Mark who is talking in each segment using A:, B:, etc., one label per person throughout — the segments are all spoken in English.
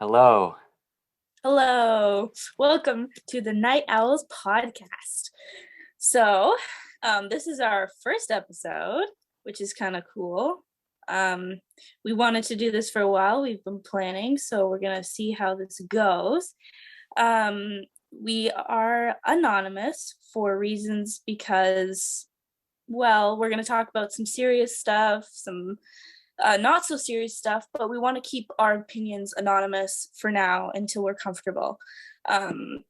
A: Hello.
B: Hello, welcome to the Night Owls podcast. So, this is our first episode, which is kind of cool. Um, we wanted to do this for a while. We've been planning, so we're gonna see how this goes. Um, we are anonymous for reasons because, well, we're gonna talk about some serious stuff, some not so serious stuff, but we want to keep our opinions anonymous for now until we're comfortable. Um,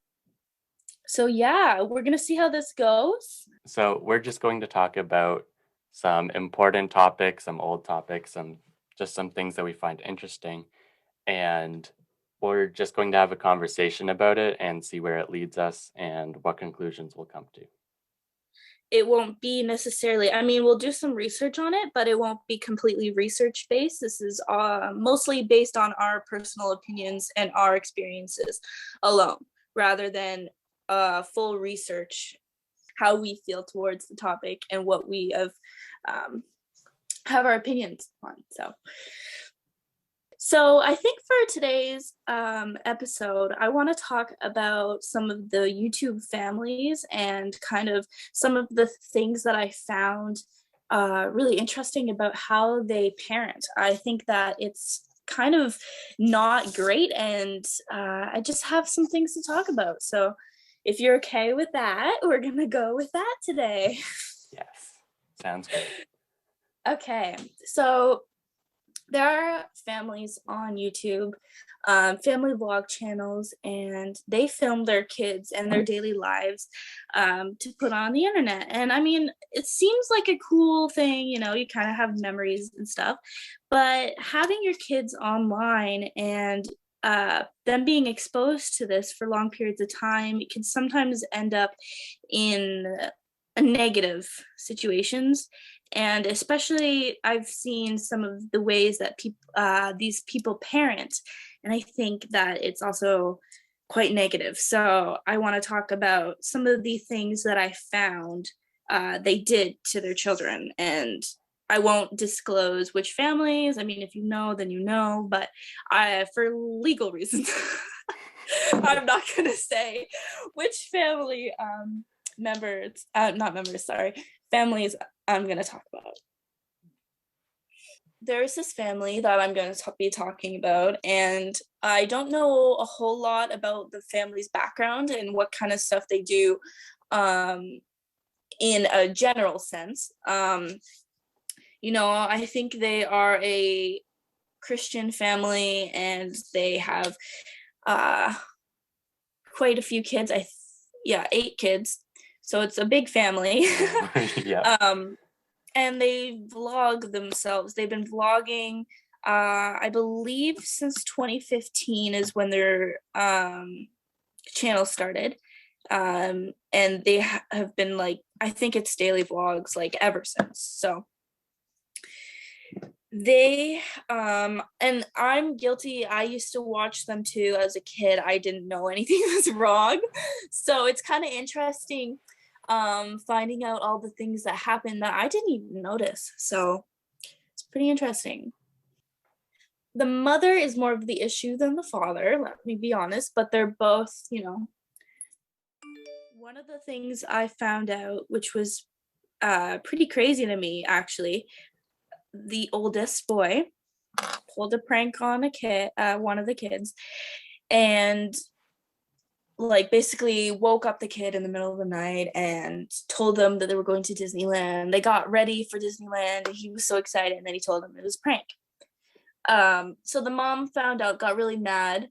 B: so yeah, we're gonna see how this goes.
A: So we're just going to talk about some important topics, some old topics, some things that we find interesting, and we're just going to have a conversation about it and see where it leads us and what conclusions we'll come to.
B: It won't be necessarily, I mean, we'll do some research on it, but it won't be completely research based. This is mostly based on our personal opinions and our experiences alone, rather than full research, how we feel towards the topic and what we have our opinions on. So I think for today's episode, I want to talk about some of the YouTube families and kind of some of the things that I found really interesting about how they parent. I think that it's kind of not great, and I just have some things to talk about. So if you're okay with that, we're going to go with that today.
A: Yes, sounds good.
B: Okay, so there are families on YouTube, family vlog channels, and they film their kids and their daily lives to put on the internet. And I mean, it seems like a cool thing, you kind of have memories and stuff, but having your kids online and them being exposed to this for long periods of time, it can sometimes end up in negative situations. And especially I've seen some of the ways that these people parent, and I think that it's also quite negative. So I want to talk about some of the things that I found they did to their children, and I won't disclose which families. I mean, if you know, then you know, but for legal reasons, I'm not going to say which family members, not members, sorry, families I'm going to talk about. There's this family that I'm going to be talking about, and I don't know a whole lot about the family's background and what kind of stuff they do um, in a general sense. I think they are a Christian family, and they have uh, quite a few kids. Yeah, 8 kids. So it's a big family.
A: Yeah.
B: And they vlog themselves. They've been vlogging, I believe, since 2015 is when their channel started. And they have been like, I think it's daily vlogs like ever since. So they and I'm guilty. I used to watch them too as a kid. I didn't know anything was wrong. So it's kind of interesting finding out all the things that happened that I didn't even notice. So it's pretty interesting. The mother is more of the issue than the father, let me be honest, but they're both, one of the things I found out, which was pretty crazy to me actually, the oldest boy pulled a prank on a kid, one of the kids, and like basically woke up the kid in the middle of the night and told them that they were going to Disneyland. They got ready for Disneyland and he was so excited, and then he told them it was a prank. So the mom found out, got really mad,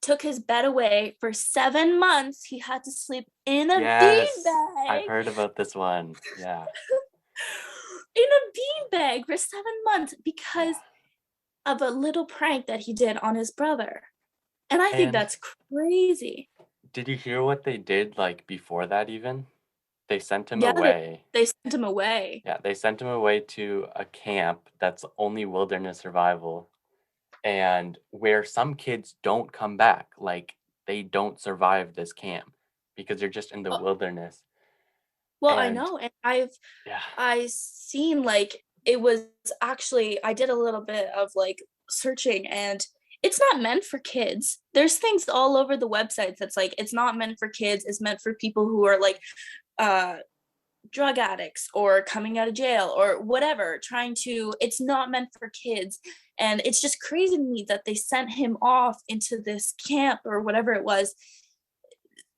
B: took his bed away for 7 months. He had to sleep in a
A: Yes, I've
B: beanbag.
A: heard about this one. Yeah.
B: In a beanbag for 7 months because
A: Yeah.
B: of a little prank that he did on his brother. And I think
A: And
B: that's crazy.
A: did you hear what they did like before that even? They sent him
B: Yeah, they,
A: away.
B: they sent him away.
A: Yeah, they sent him away to a camp that's only wilderness survival and where some kids don't come back. Like they don't survive this camp because they're just in the
B: Well,
A: wilderness.
B: well, I
A: And
B: know, and
A: yeah,
B: I seen like it was actually, I did a little bit of like searching, and it's not meant for kids. There's things all over the websites that's like it's not meant for kids, it's meant for people who are like uh drug addicts or coming out of jail or whatever, trying to it's not meant for kids. And it's just crazy to me that they sent him off into this camp or whatever it was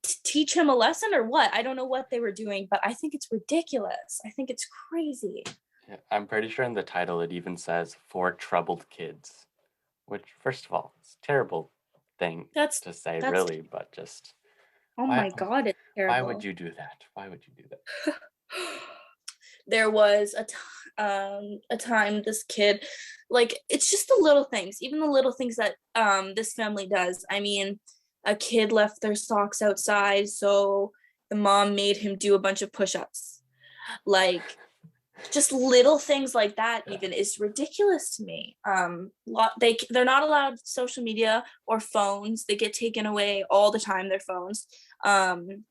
B: to teach him a lesson or what. I don't know what they were doing, but I think it's ridiculous. I think it's crazy.
A: Yeah, I'm pretty sure in the title it even says for troubled kids, which first of all, it's a terrible thing
B: That's
A: to say
B: that's
A: really, but just
B: oh
A: why
B: my god, it's
A: why would
B: terrible.
A: you do that? Why would you do that?
B: There was a time this kid, like it's just the little things, even the little things that this family does. I mean, a kid left their socks outside, so the mom made him do a bunch of push-ups. Like just little things like that
A: Yeah.
B: even is ridiculous to me. They're not allowed social media or phones. They get taken away all the time, their phones. Um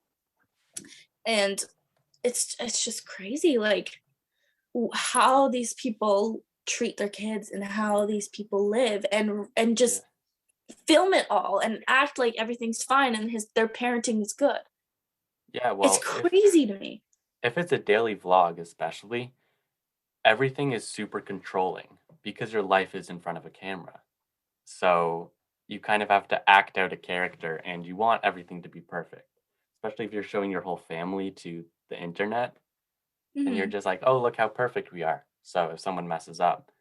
B: and it's just crazy, like how these people treat their kids and how these people live, and
A: Yeah.
B: just film it all and act like everything's fine and his their parenting is good.
A: Yeah,
B: It's
A: well,
B: crazy to me.
A: if it's a daily vlog especially, everything is super controlling because your life is in front of a camera. So you kind of have to act out a character and you want everything to be perfect. Especially if you're showing your whole family to the internet and you're
B: Mhm.
A: just like, "Oh, look how perfect we are." So if someone messes up,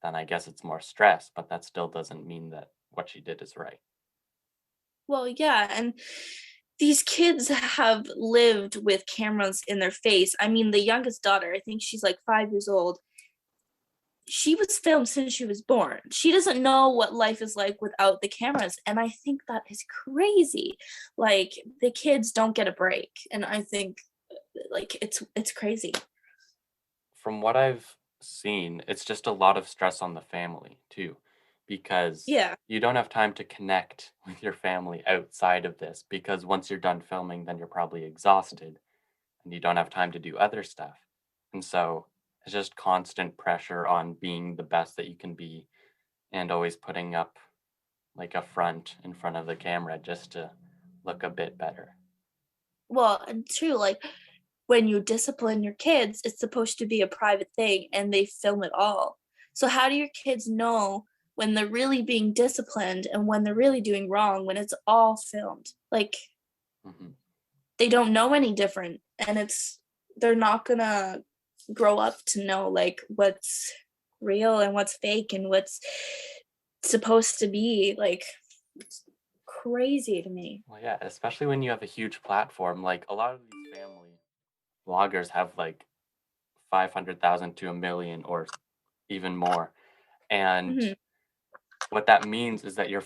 A: then I guess it's more stress, but that still doesn't mean that what she did is right.
B: Well, yeah, and these kids have lived with cameras in their face. I mean, the youngest daughter, I think she's like 5 years old. She was filmed since she was born. She doesn't know what life is like without the cameras, and I think that is crazy. Like, the kids don't get a break, and I think, like, it's crazy.
A: From what I've seen, it's just a lot of stress on the family too, because
B: Yeah.
A: you don't have time to connect with your family outside of this because once you're done filming, then you're probably exhausted and you don't have time to do other stuff. And so it's just constant pressure on being the best that you can be and always putting up like a front in front of the camera just to look a bit better.
B: Well, and too, like, when you discipline your kids, it's supposed to be a private thing, and they film it all. So how do your kids know when they're really being disciplined and when they're really doing wrong when it's all filmed? Like,
A: Hmm.
B: they don't know any different, and it's they're not gonna grow up to know, like, what's real and what's fake and what's supposed to be, like, it's crazy to me.
A: Well, yeah, especially when you have a huge platform. Like a lot of these family vloggers have like 500,000 to a million or even more. And
B: Mhm.
A: what that means is that your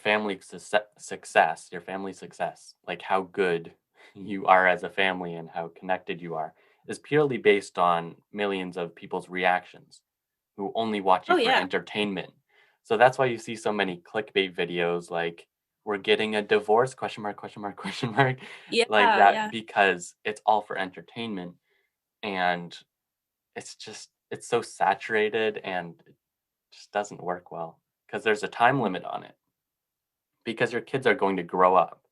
A: success, your family success, like how good you are as a family and how connected you are, is purely based on millions of people's reactions who only watch you
B: Oh,
A: for
B: yeah.
A: entertainment. So that's why you see so many clickbait videos like we're getting a divorce question mark question mark question mark like
B: Yeah,
A: that
B: yeah.
A: because it's all for entertainment and it's so saturated and it just doesn't work well because there's a time limit on it because your kids are going to grow up.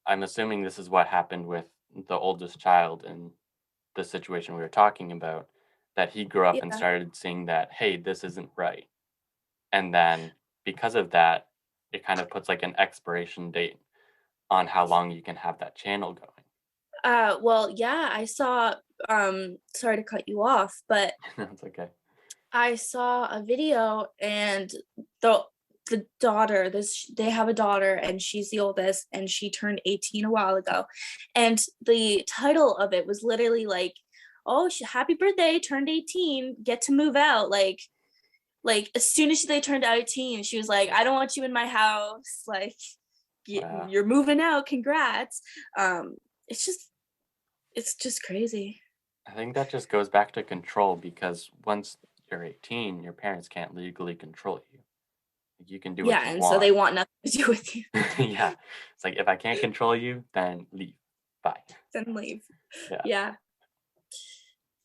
A: I'm assuming this is what happened with the oldest child in the situation we were talking about, that he grew up and
B: Yeah.
A: started seeing that, hey, this isn't right. And then because of that, it kind of puts like an expiration date on how long you can have that channel going.
B: Well, yeah, I saw sorry to cut you off, but
A: That's okay.
B: I saw a video and the the daughter, this they have a daughter and she's the oldest and she turned 18 a while ago. And the title of it was literally like, "Oh, happy birthday, turned 18, get to move out." Like as soon as they turned 18, she was like, "I don't want you in my house." Like
A: Wow.
B: you're moving out, congrats. It's just it's just crazy.
A: I think that just goes back to control because once you're 18, your parents can't legally control you. You can do
B: Yeah,
A: what you
B: and so they
A: want.
B: want nothing to do with you.
A: Yeah. It's like if I can't control you, then leave. Bye.
B: Then leave.
A: Yeah.
B: Yeah.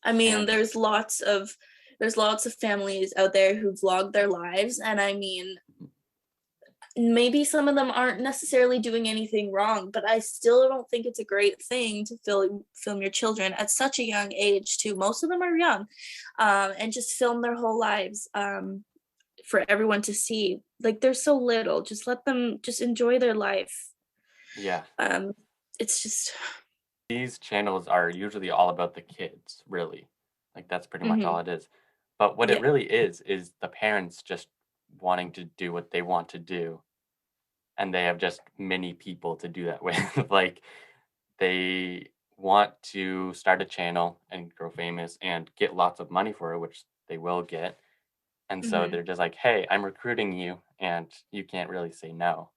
B: I mean,
A: And
B: there's lots of families out there who vlog their lives, and I mean, maybe some of them aren't necessarily doing anything wrong, but I still don't think it's a great thing to film your children at such a young age too. Most of them are young, and just film their whole lives for everyone to see. Like they're so little, just let them just enjoy their life.
A: Yeah.
B: Um, it's just,
A: These channels are usually all about the kids, really. Like, that's pretty much all
B: mhm,
A: it is. But what it
B: yeah,
A: really is the parents just wanting to do what they want to do, and they have just many people to do that with. Like, they want to start a channel and grow famous and get lots of money for it, which they will get. And so
B: mhm,
A: they're just like, "Hey, I'm recruiting you, and you can't really say no."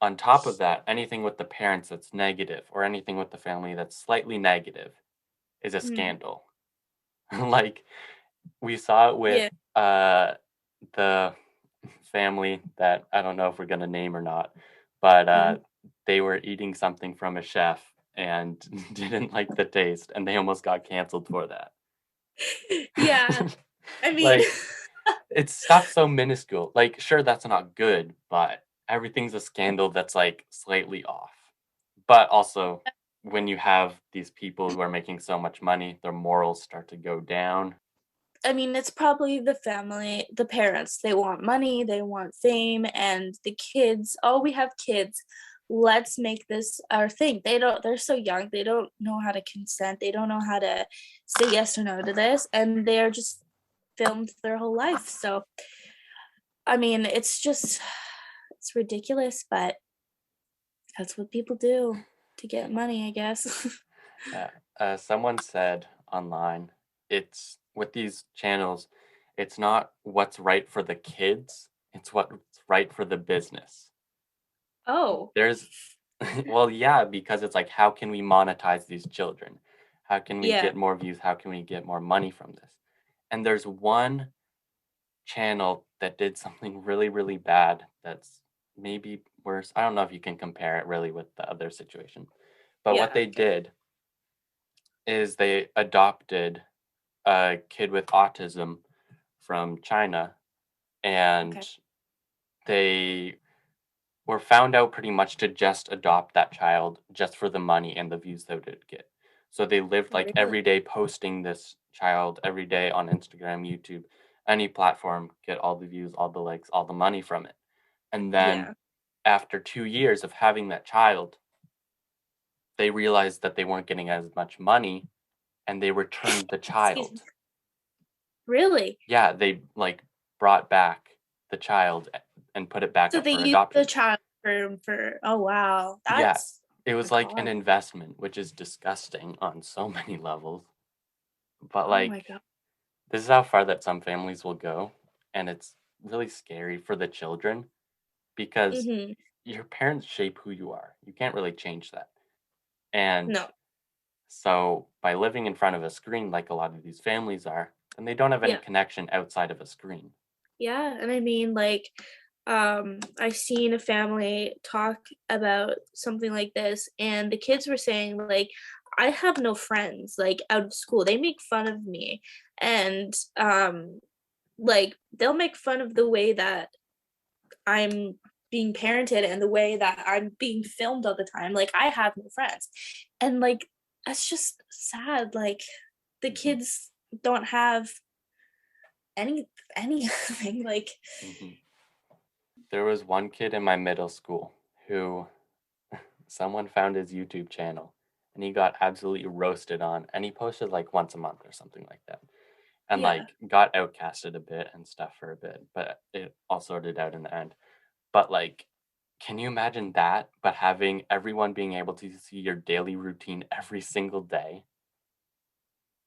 A: On top of that, anything with the parents that's negative or anything with the family that's slightly negative is a
B: mhm,
A: scandal. Like, we saw it with,
B: yeah,
A: uh, the family that I don't know if we're gonna name or not, but,
B: mhm.
A: they were eating something from a chef and didn't like the taste, and they almost got canceled for that.
B: Yeah, I mean,
A: Like, it's stuff so minuscule. Like, sure, that's not good, but everything's a scandal that's, like, slightly off. But also, when you have these people who are making so much money, their morals start to go down.
B: I mean, it's probably the family, the parents. They want money, they want fame, and the kids, oh, we have kids. Let's make this our thing. They're so young, they don't know how to consent. They don't know how to say yes or no to this, and they're just filmed their whole life. So, I mean, it's just, it's ridiculous, but that's what people do to get money, I guess.
A: Yeah. Someone said online, it's with these channels, it's not what's right for the kids, it's what's right for the business.
B: Oh,
A: There's, well, yeah, because it's like, how can we monetize these children? How can we
B: yeah.
A: get more views? How can we get more money from this? And there's one channel that did something really, really bad that's maybe worse. I don't know if you can compare it really with the other situation. But what
B: Yeah,
A: they
B: okay.
A: did is they adopted a kid with autism from China, and
B: Okay.
A: they were found out pretty much to just adopt that child just for the money and the views that it would get. So they lived like
B: Really?
A: every day posting this child every day on Instagram, YouTube, any platform, get all the views, all the likes, all the money from it. And then
B: Yeah.
A: after 2 years of having that child, they realized that they weren't getting as much money and they returned the
B: Excuse me.
A: child.
B: Really?
A: Yeah, they like brought back the child and put it back
B: So
A: up
B: they
A: for
B: used the
A: adoption.
B: child for oh, wow,
A: Yeah,
B: that's
A: it was
B: that's
A: like an
B: hard.
A: investment, which is disgusting on so many levels. But
B: Oh my
A: like,
B: god.
A: this is how far that some families will go. And it's really scary for the children because
B: Mhm.
A: your parents shape who you are. You can't really change that. And
B: No.
A: so by living in front of a screen like a lot of these families are, and they don't have any
B: Yeah.
A: connection outside of a screen.
B: Yeah, and I mean, like, I've seen a family talk about something like this, and the kids were saying, like, "I have no friends, like, out of school. They make fun of me." And, like, they'll make fun of the way that I'm being parented and the way that I'm being filmed all the time. Like, I have no friends. And, like, that's just sad. Like, the
A: Mhm,
B: kids don't have any anything. Like,
A: mhm. There was one kid in my middle school who someone found his YouTube channel and he got absolutely roasted on, and he posted like once a month or something like that. And
B: yeah.
A: like got outcasted a bit and stuff for a bit, but it all sorted out in the end. But like, can you imagine that? But having everyone being able to see your daily routine every single day?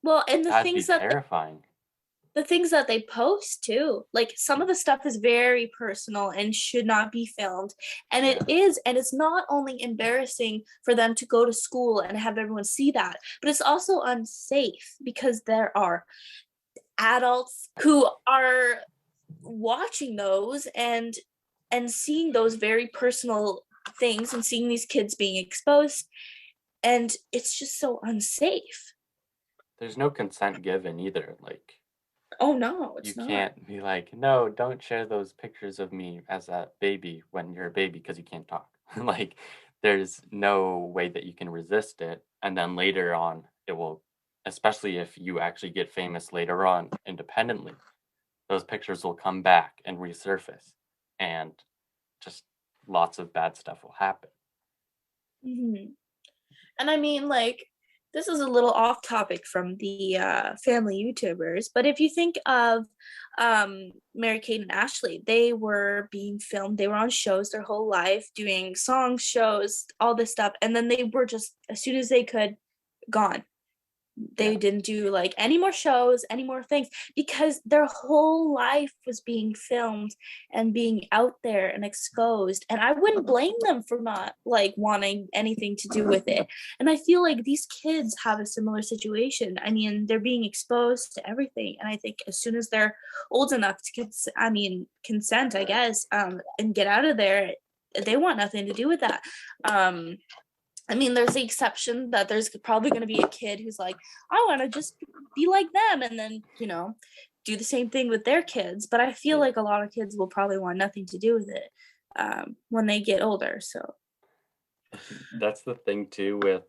B: Well, and
A: That'd be terrifying.
B: the things that they post too. Like some of the stuff is very personal and should not be filmed. And it
A: Yeah.
B: is, and it's not only embarrassing for them to go to school and have everyone see that, but it's also unsafe because there are adults who are watching those and seeing those very personal things and seeing these kids being exposed, and it's just so unsafe.
A: There's no consent given either. Like,
B: Oh, no,
A: You
B: it's not.
A: can't be like, "No, don't share those pictures of me as a baby when you're a baby because you can't talk." Like, there's no way that you can resist it, and then later on, it will especially if you actually get famous later on independently, those pictures will come back and resurface, and just lots of bad stuff will happen.
B: Mhm. And I mean, like, this is a little off topic from the family YouTubers, but if you think of Mary Kate and Ashley, they were being filmed, they were on shows their whole life, doing songs, shows, all this stuff, and then they were just, as soon as they could, gone.
A: Yeah.
B: They didn't do like any more shows, any more things because their whole life was being filmed and being out there and exposed. And I wouldn't blame them for not like wanting anything to do with it. And I feel like these kids have a similar situation. I mean, they're being exposed to everything. And I think as soon as they're old enough to consent, I guess, and get out of there, they want nothing to do with that. Um, I mean, there's the exception that there's probably going to be a kid who's like, I want to just be like them, and then, do the same thing with their kids. But I feel
A: Yeah.
B: like a lot of kids will probably want nothing to do with it when they get older. So,
A: That's the thing too with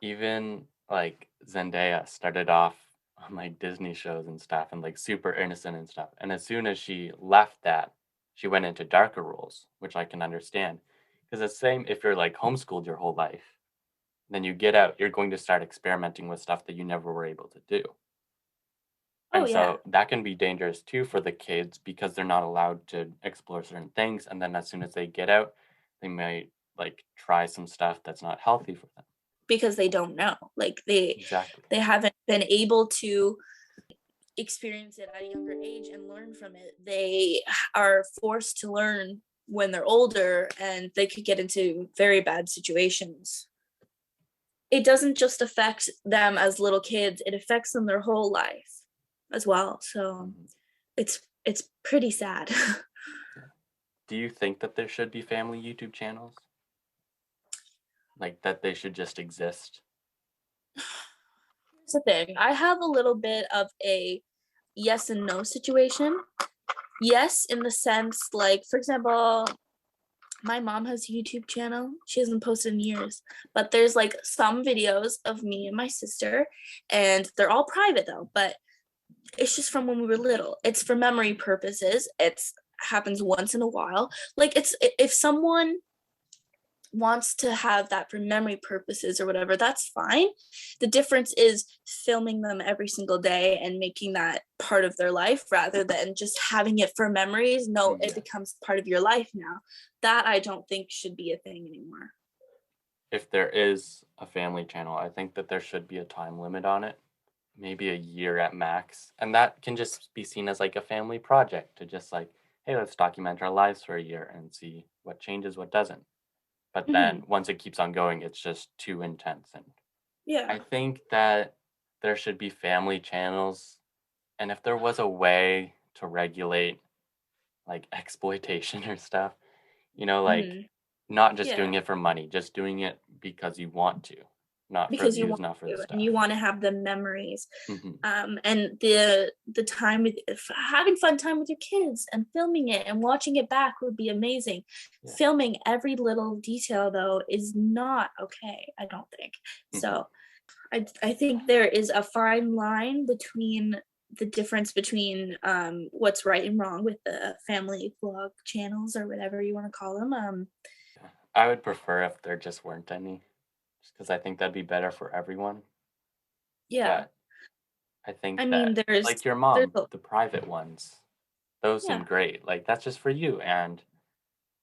A: even, like, Zendaya started off on, like, Disney shows and stuff and, like, super innocent and stuff, and as soon as she left that, she went into darker roles, which I can understand. Because the same if you're, like, homeschooled your whole life, then you get out, you're going to start experimenting with stuff that you never were able to do,
B: oh,
A: and
B: yeah,
A: so that can be dangerous too for the kids because they're not allowed to explore certain things, and then as soon as they get out, they might, like, try some stuff that's not healthy for them.
B: because they don't know. Like, they,
A: Exactly.
B: they haven't been able to experience it at a younger age and learn from it. They are forced to learn when they're older and they could get into very bad situations. It doesn't just affect them as little kids, it affects them their whole life as well. So
A: Mhm.
B: it's pretty sad.
A: Yeah. Do you think that there should be family YouTube channels? Like, that they should just exist?
B: Here's the thing, I have a little bit of a yes and no situation. Yes, in the sense, like, for example, my mom has a YouTube channel. She hasn't posted in years, but there's like some videos of me and my sister, and they're all private though, but it's just from when we were little. It's for memory purposes. It's happens once in a while. Like, it's if someone wants to have that for memory purposes or whatever, that's fine. The difference is filming them every single day and making that part of their life rather than just having it for memories. No, it
A: Yeah.
B: becomes part of your life now. That I don't think should be a thing anymore.
A: If there is a family channel, I think that there should be a time limit on it, maybe a year at max, and that can just be seen as, like, a family project to just, like, "Hey, let's document our lives for a year and see what changes, what doesn't." But then
B: Hmm.
A: once it keeps on going, it's just too intense, and I
B: Yeah.
A: think that there should be family channels, and if there was a way to regulate, like, exploitation or stuff, like,
B: Hmm.
A: not just
B: Yeah.
A: doing it for money, just doing it because you want to, not for
B: Because you
A: views,
B: want
A: not for the
B: to and you
A: stuff.
B: want to have the memories,
A: Mhm.
B: and the time with having fun time with your kids and filming it and watching it back would be amazing.
A: Yeah.
B: Filming every little detail though is not okay, I don't think.
A: Mhm.
B: So I think there is a fine line between the difference between what's right and wrong with the family vlog channels or whatever you want to call them.
A: Yeah. I would prefer if there just weren't any, just because I think that'd be better for everyone,
B: Yeah,
A: but I think
B: I mean,
A: that, like your
B: there's
A: mom,
B: a,
A: the private ones, those seem
B: yeah,
A: great, like, that's just for you, and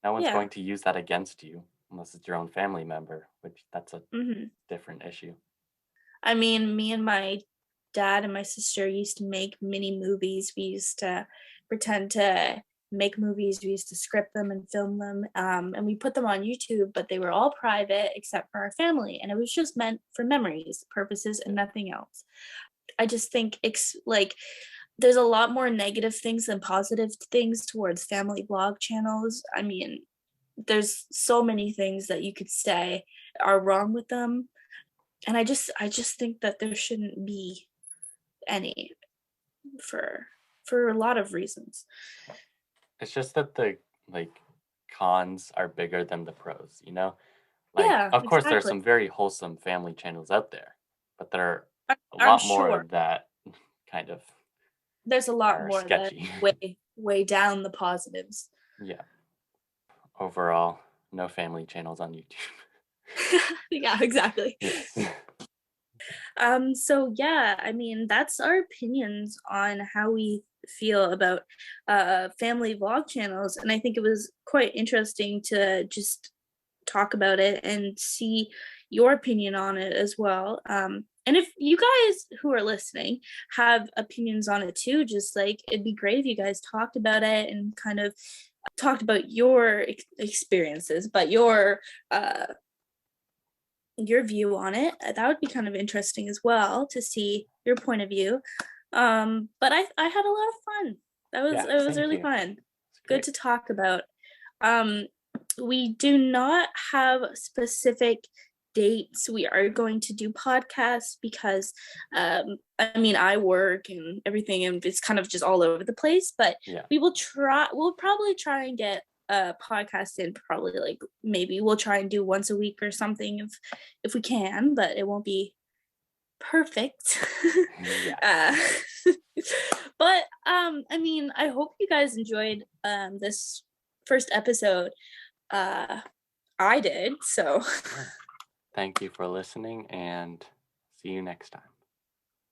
A: no one's
B: yeah.
A: going to use that against you unless it's your own family member, which that's a
B: Hmm.
A: different issue.
B: I mean, me and my dad and my sister used to make mini movies. We used to pretend to make movies. We used to script them and film them, and we put them on YouTube. But they were all private except for our family, and it was just meant for memories purposes and
A: Yeah.
B: nothing else. I just think like there's a lot more negative things than positive things towards family vlog channels. I mean, there's so many things that you could say are wrong with them, and I just think that there shouldn't be any. for for a lot of reasons.
A: It's just that the like cons are bigger than the pros, you know? Like,
B: Yeah,
A: of course, there are
B: exactly.
A: some very wholesome family channels out there, but there are a
B: I'm
A: lot more
B: sure
A: that kind of
B: there's a lot
A: are
B: more that
A: sketchy.
B: way down the positives.
A: Yeah. Overall, no family channels on YouTube.
B: Yeah, exactly.
A: Yes.
B: So yeah, I mean, that's our opinions on how we feel about family vlog channels, and I think it was quite interesting to just talk about it and see your opinion on it as well. And if you guys who are listening have opinions on it too, just like it'd be great if you guys talked about it and kind of talked about your experiences, but uh your view on it. That would be kind of interesting as well to see your point of view. But I had a lot of fun.
A: Yeah,
B: It was
A: same
B: really
A: here.
B: fun.
A: It's
B: Good
A: great.
B: to talk about. Um, we do not have specific dates we are going to do podcasts because I mean I work and everything and it's kind of just all over the place, but
A: Yeah.
B: we'll probably try and get a podcast in, probably like maybe we'll try and do once a week or something if we can, but it won't be perfect.
A: Yeah.
B: uh, but I mean I hope you guys enjoyed this first episode. uh I did, so
A: Yeah. Thank you for listening and see you next time.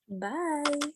B: bye.